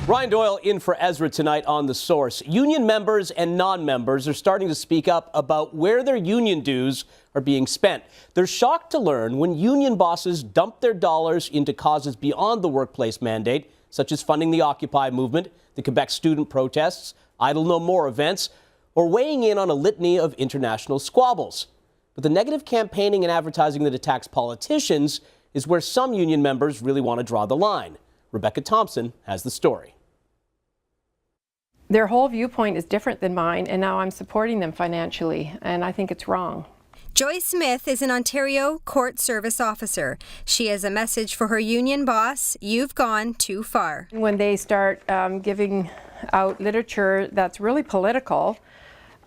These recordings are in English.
Ryan Doyle in for Ezra tonight on The Source. Union members and non-members are starting to speak up about where their union dues are being spent. They're shocked to learn when union bosses dump their dollars into causes beyond the workplace mandate, such as funding the Occupy movement, the Quebec student protests, Idle No More events, or weighing in on a litany of international squabbles. But the negative campaigning and advertising that attacks politicians is where some union members really want to draw the line. Rebecca Thompson has the story. Their whole viewpoint is different than mine, and now I'm supporting them financially, and I think it's wrong. Joy Smith is an Ontario court service officer. She has a message for her union boss: you've gone too far. When they start giving out literature that's really political,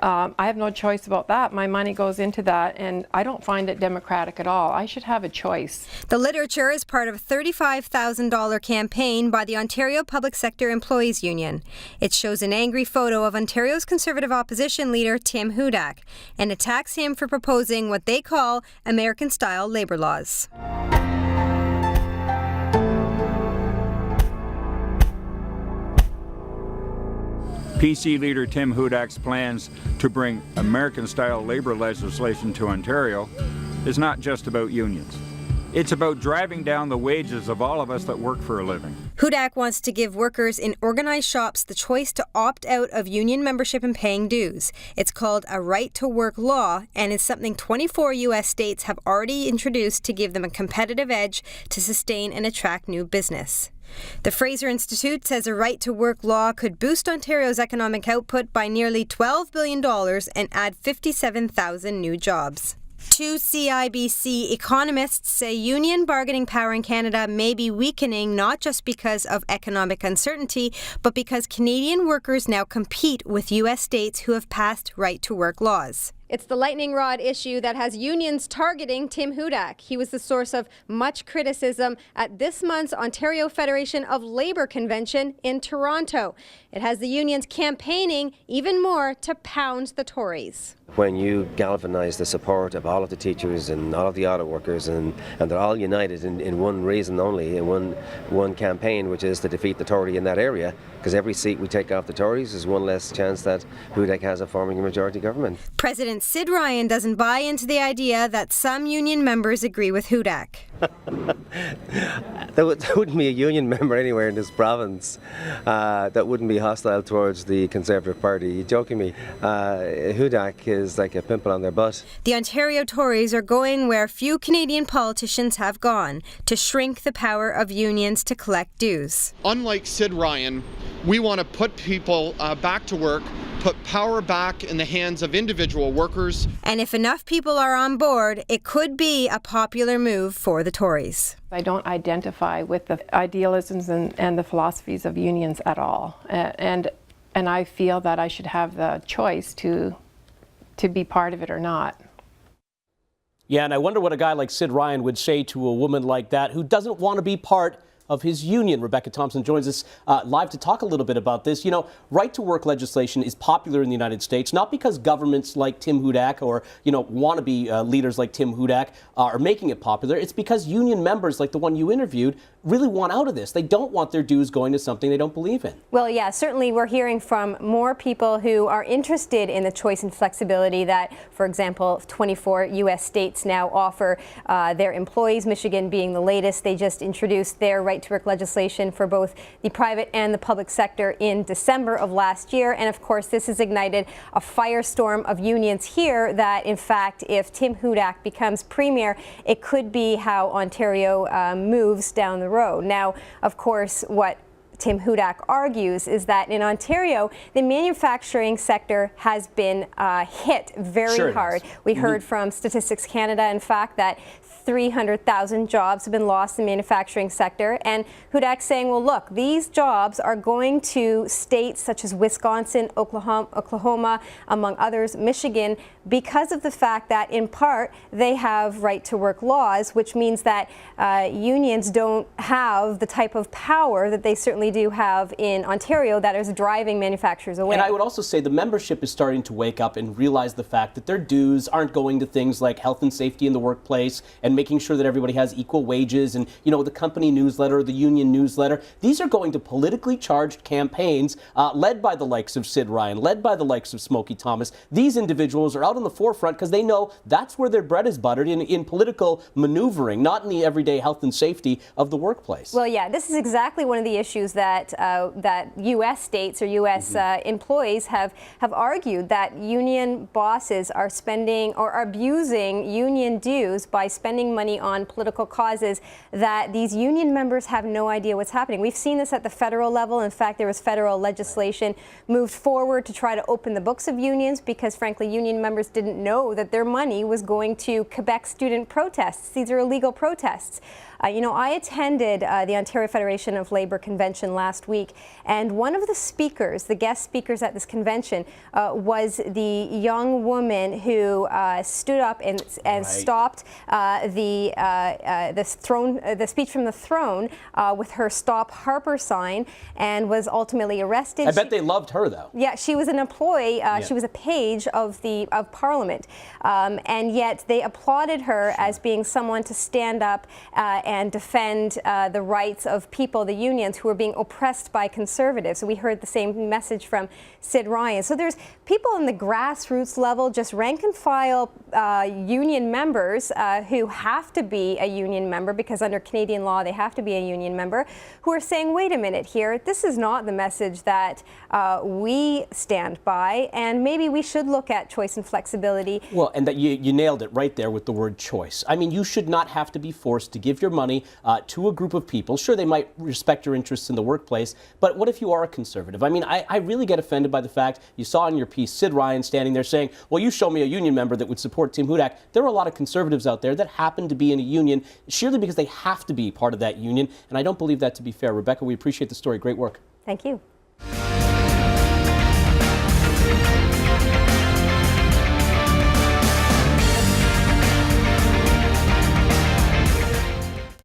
I have no choice about that. My money goes into that, and I don't find it democratic at all. I should have a choice. The literature is part of a $35,000 campaign by the Ontario Public Sector Employees Union. It shows an angry photo of Ontario's Conservative opposition leader Tim Hudak and attacks him for proposing what they call American-style labor laws. PC leader Tim Hudak's plans to bring American-style labor legislation to Ontario is not just about unions. It's about driving down the wages of all of us that work for a living. Hudak wants to give workers in organized shops the choice to opt out of union membership and paying dues. It's called a right-to-work law, and is something 24 U.S. states have already introduced to give them a competitive edge to sustain and attract new business. The Fraser Institute says a right-to-work law could boost Ontario's economic output by nearly $12 billion and add 57,000 new jobs. Two CIBC economists say union bargaining power in Canada may be weakening not just because of economic uncertainty, but because Canadian workers now compete with U.S. states who have passed right-to-work laws. It's the lightning rod issue that has unions targeting Tim Hudak. He was the source of much criticism at this month's Ontario Federation of Labour Convention in Toronto. It has the unions campaigning even more to pound the Tories. When you galvanise the support of all of the teachers and all of the auto workers, and they're all united in one reason only, in one campaign, which is to defeat the Tory in that area, because every seat we take off the Tories is one less chance that Hudak has of forming a majority government. President Sid Ryan doesn't buy into the idea that some union members agree with Hudak. There wouldn't be a union member anywhere in this province that wouldn't be hostile towards the Conservative Party. You're joking me. Hudak is like a pimple on their butt. The Ontario Tories are going where few Canadian politicians have gone, to shrink the power of unions to collect dues. Unlike Sid Ryan, we want to put people back to work, put power back in the hands of individual workers. And if enough people are on board, it could be a popular move for the Tories. I don't identify with the idealisms and the philosophies of unions at all. And I feel that I should have the choice to be part of it or not. Yeah, and I wonder what a guy like Sid Ryan would say to a woman like that who doesn't want to be part of his union. Rebecca Thompson joins us live to talk a little bit about this. You know, right-to-work legislation is popular in the United States, not because governments like Tim Hudak or, wannabe leaders like Tim Hudak are making it popular. It's because union members like the one you interviewed really want out of this. They don't want their dues going to something they don't believe in. Well, yeah, certainly we're hearing from more people who are interested in the choice and flexibility that, for example, 24 U.S. states now offer their employees, Michigan being the latest. They just introduced their right-to-work legislation for both the private and the public sector in December of last year. And of course, this has ignited a firestorm of unions here that, in fact, if Tim Hudak becomes premier, it could be how Ontario moves down the road. Now, of course, what Tim Hudak argues is that in Ontario, the manufacturing sector has been hit very hard. We heard from Statistics Canada, in fact, that 300,000 jobs have been lost in the manufacturing sector. And Hudak's saying, well, look, these jobs are going to states such as Wisconsin, Oklahoma, among others, Michigan, because of the fact that, in part, they have right-to-work laws, which means that unions don't have the type of power that they certainly do have in Ontario that is driving manufacturers away. And I would also say the membership is starting to wake up and realize the fact that their dues aren't going to things like health and safety in the workplace and making sure that everybody has equal wages and, the company newsletter, the union newsletter. These are going to politically charged campaigns led by the likes of Sid Ryan, led by the likes of Smokey Thomas. These individuals are out on the forefront because they know that's where their bread is buttered in political maneuvering, not in the everyday health and safety of the workplace. Well, yeah, this is exactly one of the issues that that U.S. states or U.S. Employees have argued, that union bosses are spending or are abusing union dues by spending money on political causes, that these union members have no idea what's happening. We've seen this at the federal level. In fact, there was federal legislation moved forward to try to open the books of unions because, frankly, union members didn't know that their money was going to Quebec student protests. These are illegal protests. I attended the Ontario Federation of Labour convention last week, and one of the speakers, the guest speakers at this convention, was the young woman who stood up and stopped the speech from the throne with her "Stop Harper" sign, and was ultimately arrested. I bet they loved her, though. Yeah, she was an employee. She was a page of Parliament, and yet they applauded her as being someone to stand up and defend the rights of people, the unions, who are being oppressed by conservatives. So we heard the same message from Sid Ryan. So there's people in the grassroots level, just rank and file union members who have to be a union member because under Canadian law they have to be a union member, who are saying, wait a minute here, this is not the message that we stand by, and maybe we should look at choice and flexibility. Well, and that you nailed it right there with the word choice. I mean, you should not have to be forced to give your money to a group of people. Sure, they might respect your interests in the workplace, but what if you are a conservative? I mean, I really get offended by the fact you saw in your piece Sid Ryan standing there saying, well, you show me a union member that would support Tim Hudak. There are a lot of conservatives out there that happen to be in a union surely because they have to be part of that union, and I don't believe that to be fair. Rebecca, we appreciate the story. Great work. Thank you.